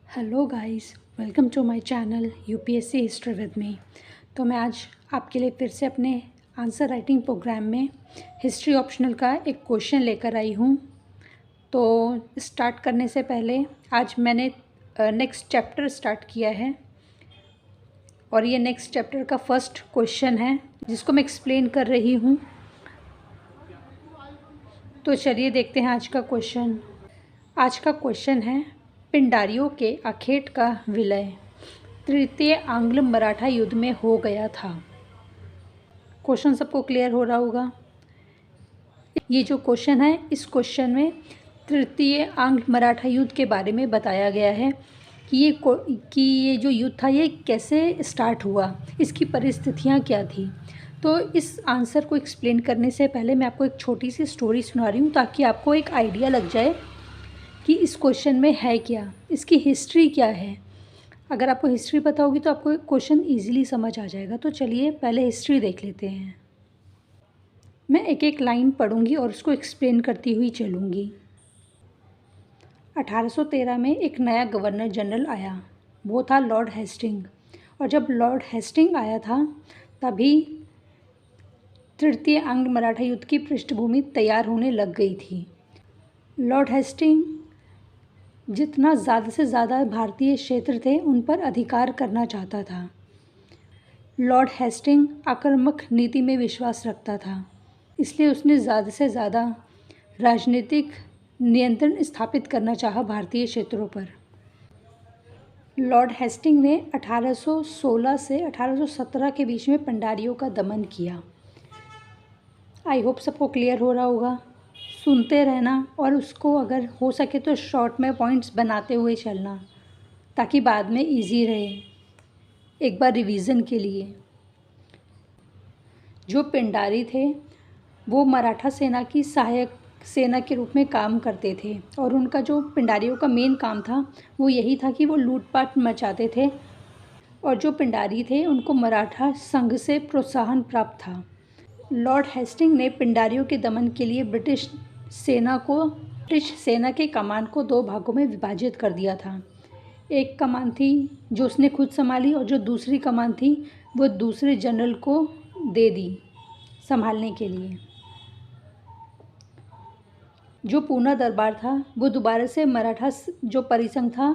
Hello guys, welcome to my channel UPSC history with me. तो मैं आज आपके लिए फिर से अपने आंसर राइटिंग प्रोग्राम में हिस्ट्री ऑप्शनल का एक क्वेश्चन लेकर आई हूँ। तो स्टार्ट करने से पहले आज मैंने नेक्स्ट चैप्टर स्टार्ट किया है और ये नेक्स्ट चैप्टर का फर्स्ट क्वेश्चन है जिसको मैं एक्सप्लेन कर रही हूँ। तो चलिए देखते हैं आज का क्वेश्चन। आज का क्वेश्चन है, पिंडारियों के अखेट का विलय तृतीय आंग्ल मराठा युद्ध में हो गया था। क्वेश्चन सबको क्लियर हो रहा होगा। ये जो क्वेश्चन है, इस क्वेश्चन में तृतीय आंग्ल मराठा युद्ध के बारे में बताया गया है कि ये जो युद्ध था ये कैसे स्टार्ट हुआ, इसकी परिस्थितियाँ क्या थी। तो इस आंसर को एक्सप्लेन करने से पहले मैं आपको एक छोटी सी स्टोरी सुना रही हूँ ताकि आपको एक आइडिया लग जाए कि इस क्वेश्चन में है क्या, इसकी हिस्ट्री क्या है। अगर आपको हिस्ट्री पता होगी तो आपको क्वेश्चन इजीली समझ आ जाएगा। तो चलिए पहले हिस्ट्री देख लेते हैं। मैं एक एक लाइन पढ़ूंगी और उसको एक्सप्लेन करती हुई चलूँगी। 1813 में एक नया गवर्नर जनरल आया, वो था लॉर्ड हेस्टिंग। और जब लॉर्ड हेस्टिंग आया था तभी तृतीय आंग्ल मराठा युद्ध की पृष्ठभूमि तैयार होने लग गई थी। लॉर्ड हेस्टिंग जितना ज़्यादा से ज़्यादा भारतीय क्षेत्र थे उन पर अधिकार करना चाहता था। लॉर्ड हेस्टिंग आक्रामक नीति में विश्वास रखता था, इसलिए उसने ज़्यादा से ज़्यादा राजनीतिक नियंत्रण स्थापित करना चाहा भारतीय क्षेत्रों पर। लॉर्ड हेस्टिंग ने 1816 से 1817 के बीच में पंडारियों का दमन किया। आई होप सबको क्लियर हो रहा होगा। सुनते रहना और उसको अगर हो सके तो शॉर्ट में पॉइंट्स बनाते हुए चलना ताकि बाद में इजी रहे एक बार रिवीजन के लिए। जो पिंडारी थे वो मराठा सेना की सहायक सेना के रूप में काम करते थे और उनका जो पिंडारियों का मेन काम था वो यही था कि वो लूटपाट मचाते थे। और जो पिंडारी थे उनको मराठा संघ से प्रोत्साहन प्राप्त था। लॉर्ड हेस्टिंग ने पिंडारियों के दमन के लिए ब्रिटिश सेना के कमान को दो भागों में विभाजित कर दिया था। एक कमान थी जो उसने खुद संभाली और जो दूसरी कमान थी वो दूसरे जनरल को दे दी संभालने के लिए। जो पूना दरबार था वो दोबारा से मराठा जो परिसंघ था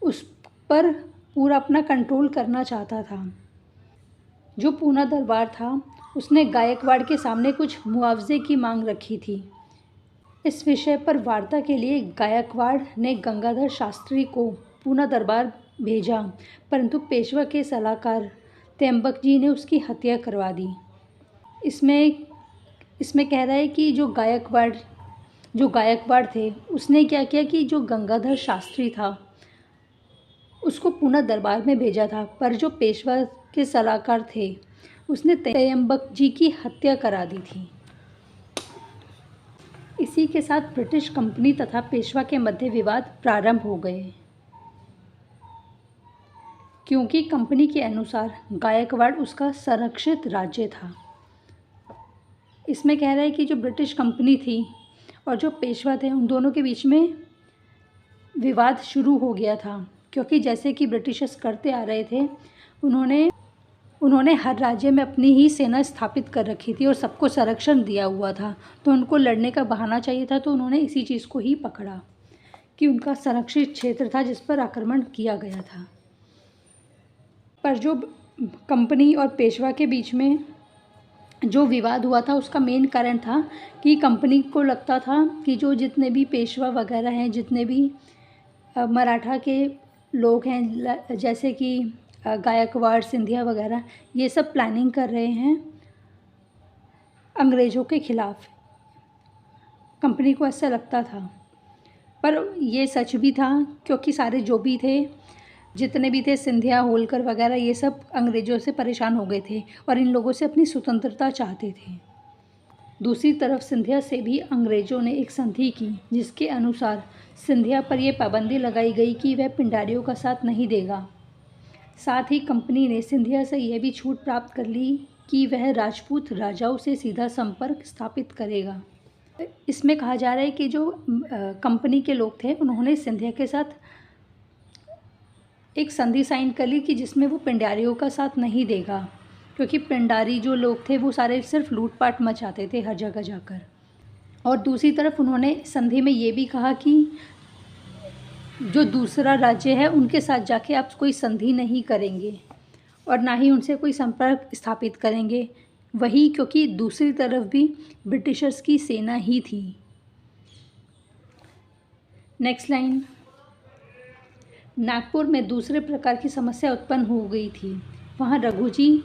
उस पर पूरा अपना कंट्रोल करना चाहता था। जो पूना दरबार था उसने गायकवाड़ के सामने कुछ मुआवजे की मांग रखी थी। इस विषय पर वार्ता के लिए गायकवाड़ ने गंगाधर शास्त्री को पूना दरबार भेजा, परंतु पेशवा के सलाहकार त्र्यंबक जी ने उसकी हत्या करवा दी। इसमें कह रहा है कि जो गायकवाड़ थे उसने क्या किया कि जो गंगाधर शास्त्री था उसको पूना दरबार में भेजा था, पर जो पेशवा के सलाहकार थे उसने त्र्यंबक जी की हत्या करा दी थी। इसी के साथ ब्रिटिश कंपनी तथा पेशवा के मध्य विवाद प्रारंभ हो गए, क्योंकि कंपनी के अनुसार गायकवाड़ उसका संरक्षित राज्य था। इसमें कह रहा है कि जो ब्रिटिश कंपनी थी और जो पेशवा थे उन दोनों के बीच में विवाद शुरू हो गया था, क्योंकि जैसे कि ब्रिटिशर्स करते आ रहे थे उन्होंने हर राज्य में अपनी ही सेना स्थापित कर रखी थी और सबको संरक्षण दिया हुआ था। तो उनको लड़ने का बहाना चाहिए था, तो उन्होंने इसी चीज़ को ही पकड़ा कि उनका संरक्षित क्षेत्र था जिस पर आक्रमण किया गया था। पर जो कंपनी और पेशवा के बीच में जो विवाद हुआ था उसका मेन कारण था कि कंपनी को लगता था कि जो जितने भी पेशवा वगैरह हैं, जितने भी मराठा के लोग हैं, जैसे कि गायकवाड़, सिंधिया वगैरह, ये सब प्लानिंग कर रहे हैं अंग्रेज़ों के ख़िलाफ़। कंपनी को ऐसा लगता था, पर ये सच भी था, क्योंकि सारे जो भी थे, जितने भी थे, सिंधिया, होलकर वगैरह, ये सब अंग्रेज़ों से परेशान हो गए थे और इन लोगों से अपनी स्वतंत्रता चाहते थे। दूसरी तरफ सिंधिया से भी अंग्रेज़ों ने एक संधि की जिसके अनुसार सिंधिया पर यह पाबंदी लगाई गई कि वह पिंडारियों का साथ नहीं देगा। साथ ही कंपनी ने सिंधिया से यह भी छूट प्राप्त कर ली कि वह राजपूत राजाओं से सीधा संपर्क स्थापित करेगा। इसमें कहा जा रहा है कि जो कंपनी के लोग थे उन्होंने सिंधिया के साथ एक संधि साइन कर ली कि जिसमें वो पिंडारियों का साथ नहीं देगा, क्योंकि पिंडारी जो लोग थे वो सारे सिर्फ लूटपाट मचाते थे हर जगह जाकर। और दूसरी तरफ उन्होंने संधि में ये भी कहा कि जो दूसरा राज्य है उनके साथ जाके आप कोई संधि नहीं करेंगे और ना ही उनसे कोई संपर्क स्थापित करेंगे। वही, क्योंकि दूसरी तरफ भी ब्रिटिशर्स की सेना ही थी। नेक्स्ट लाइन, नागपुर में दूसरे प्रकार की समस्या उत्पन्न हो गई थी। वहाँ रघुजी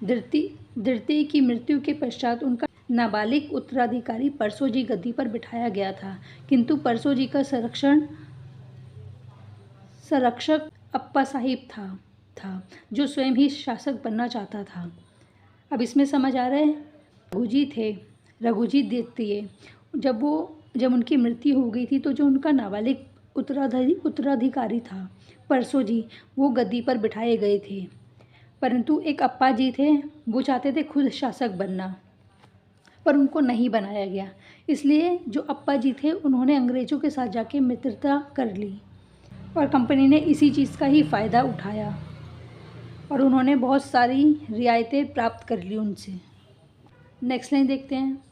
द्वितीय की मृत्यु के पश्चात उनका नाबालिग उत्तराधिकारी परसोजी गद्दी पर बिठाया गया था, किंतु परसोजी का संरक्षक अप्पा साहिब था जो स्वयं ही शासक बनना चाहता था। अब इसमें समझ आ रहा है, रघुजी द्वितीय जब उनकी मृत्यु हो गई थी तो जो उनका नाबालिग उत्तराधिकारी था परसोजी, वो गद्दी पर बिठाए गए थे, परंतु एक अप्पा जी थे, वो चाहते थे खुद शासक बनना, पर उनको नहीं बनाया गया। इसलिए जो अप्पा जी थे उन्होंने अंग्रेज़ों के साथ जाके मित्रता कर ली और कंपनी ने इसी चीज़ का ही फ़ायदा उठाया और उन्होंने बहुत सारी रियायतें प्राप्त कर ली उनसे। नेक्स्ट लाइन देखते हैं।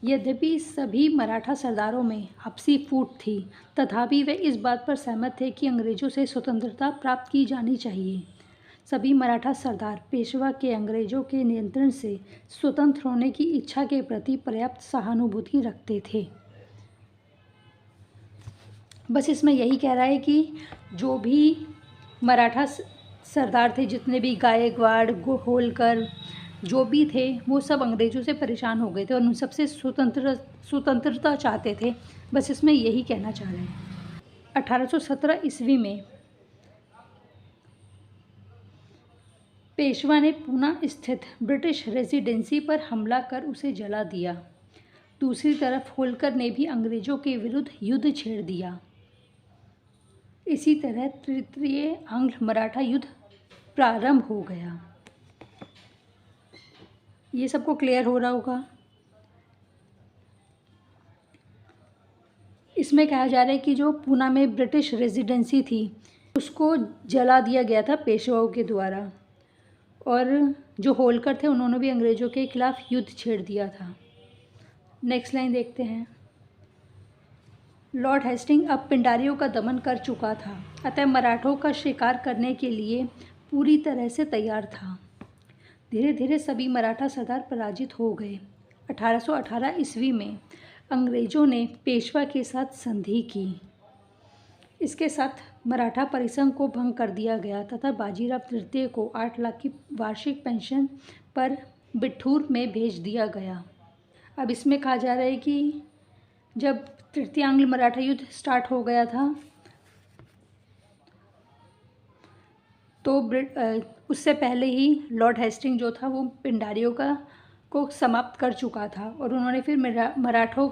यद्यपि सभी मराठा सरदारों में आपसी फूट थी, तथापि वे इस बात पर सहमत थे कि अंग्रेज़ों से स्वतंत्रता प्राप्त की जानी चाहिए। सभी मराठा सरदार पेशवा के अंग्रेज़ों के नियंत्रण से स्वतंत्र होने की इच्छा के प्रति पर्याप्त सहानुभूति रखते थे। बस इसमें यही कह रहा है कि जो भी मराठा सरदार थे, जितने भी गायकवाड़, होलकर जो भी थे, वो सब अंग्रेज़ों से परेशान हो गए थे और उन सबसे स्वतंत्रता चाहते थे। बस इसमें यही कहना चाह रहे हैं। 1817 ईस्वी में पेशवा ने पूना स्थित ब्रिटिश रेजिडेंसी पर हमला कर उसे जला दिया। दूसरी तरफ होलकर ने भी अंग्रेज़ों के विरुद्ध युद्ध छेड़ दिया। इसी तरह तृतीय आंग्ल मराठा युद्ध प्रारंभ हो गया। ये सबको क्लियर हो रहा होगा। इसमें कहा जा रहा है कि जो पूना में ब्रिटिश रेजिडेंसी थी उसको जला दिया गया था पेशवाओं के द्वारा, और जो होलकर थे उन्होंने भी अंग्रेज़ों के खिलाफ युद्ध छेड़ दिया था। नेक्स्ट लाइन देखते हैं। लॉर्ड हेस्टिंग अब पिंडारियों का दमन कर चुका था, अतः मराठों का शिकार करने के लिए पूरी तरह से तैयार था। धीरे धीरे सभी मराठा सरदार पराजित हो गए। 1818 ईस्वी में अंग्रेज़ों ने पेशवा के साथ संधि की। इसके साथ मराठा परिसंघ को भंग कर दिया गया तथा बाजीराव तृतीय को 8 लाख की वार्षिक पेंशन पर बिठूर में भेज दिया गया। अब इसमें कहा जा रहा है कि जब तृतीय आंग्ल मराठा युद्ध स्टार्ट हो गया था तो उससे पहले ही लॉर्ड हेस्टिंग जो था वो पिंडारियों को समाप्त कर चुका था और उन्होंने फिर मराठों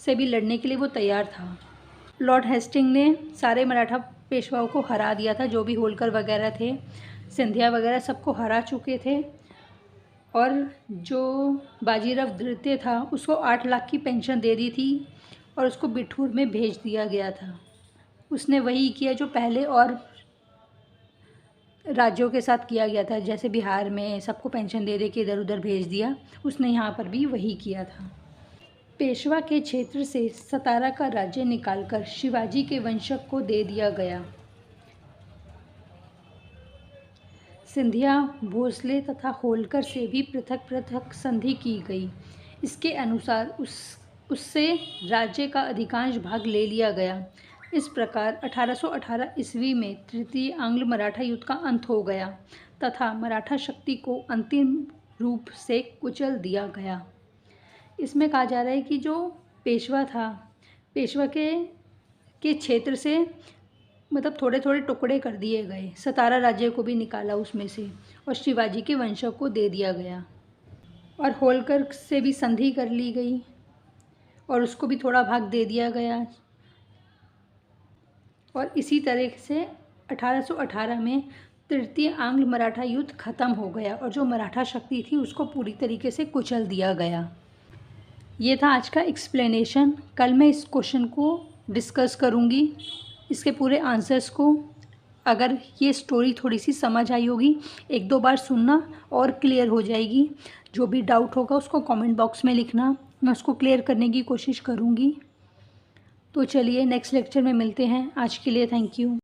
से भी लड़ने के लिए वो तैयार था। लॉर्ड हेस्टिंग ने सारे मराठा पेशवाओं को हरा दिया था, जो भी होलकर वगैरह थे, सिंधिया वगैरह सबको हरा चुके थे, और जो बाजीराव द्वितीय था उसको 8 लाख की पेंशन दे दी थी और उसको बिठूर में भेज दिया गया था। उसने वही किया जो पहले और राज्यों के साथ किया गया था, जैसे बिहार में सबको पेंशन दे के इधर उधर भेज दिया, उसने यहाँ पर भी वही किया था। पेशवा के क्षेत्र से सतारा का राज्य निकालकर शिवाजी के वंशज को दे दिया गया। सिंधिया, भोसले तथा होलकर से भी पृथक पृथक संधि की गई। इसके अनुसार उससे राज्य का अधिकांश भाग ले लिया गया। इस प्रकार 1818 ईस्वी में तृतीय आंग्ल मराठा युद्ध का अंत हो गया तथा मराठा शक्ति को अंतिम रूप से कुचल दिया गया। इसमें कहा जा रहा है कि जो पेशवा था, पेशवा के क्षेत्र से मतलब थोड़े थोड़े टुकड़े कर दिए गए, सतारा राज्य को भी निकाला उसमें से और शिवाजी के वंशज को दे दिया गया, और होलकर से भी संधि कर ली गई और उसको भी थोड़ा भाग दे दिया गया। और इसी तरह से 1818 में तृतीय आंग्ल मराठा युद्ध खत्म हो गया और जो मराठा शक्ति थी उसको पूरी तरीके से कुचल दिया गया। ये था आज का एक्सप्लेनेशन। कल मैं इस क्वेश्चन को डिस्कस करूँगी, इसके पूरे आंसर्स को, अगर ये स्टोरी थोड़ी सी समझ आई होगी, 1-2 बार सुनना और क्लियर हो जाएगी। जो भी डाउट होगा उसको कमेंट बॉक्स में लिखना, मैं उसको क्लियर करने की कोशिश करूँगी। तो चलिए नेक्स्ट लेक्चर में मिलते हैं। आज के लिए थैंक यू।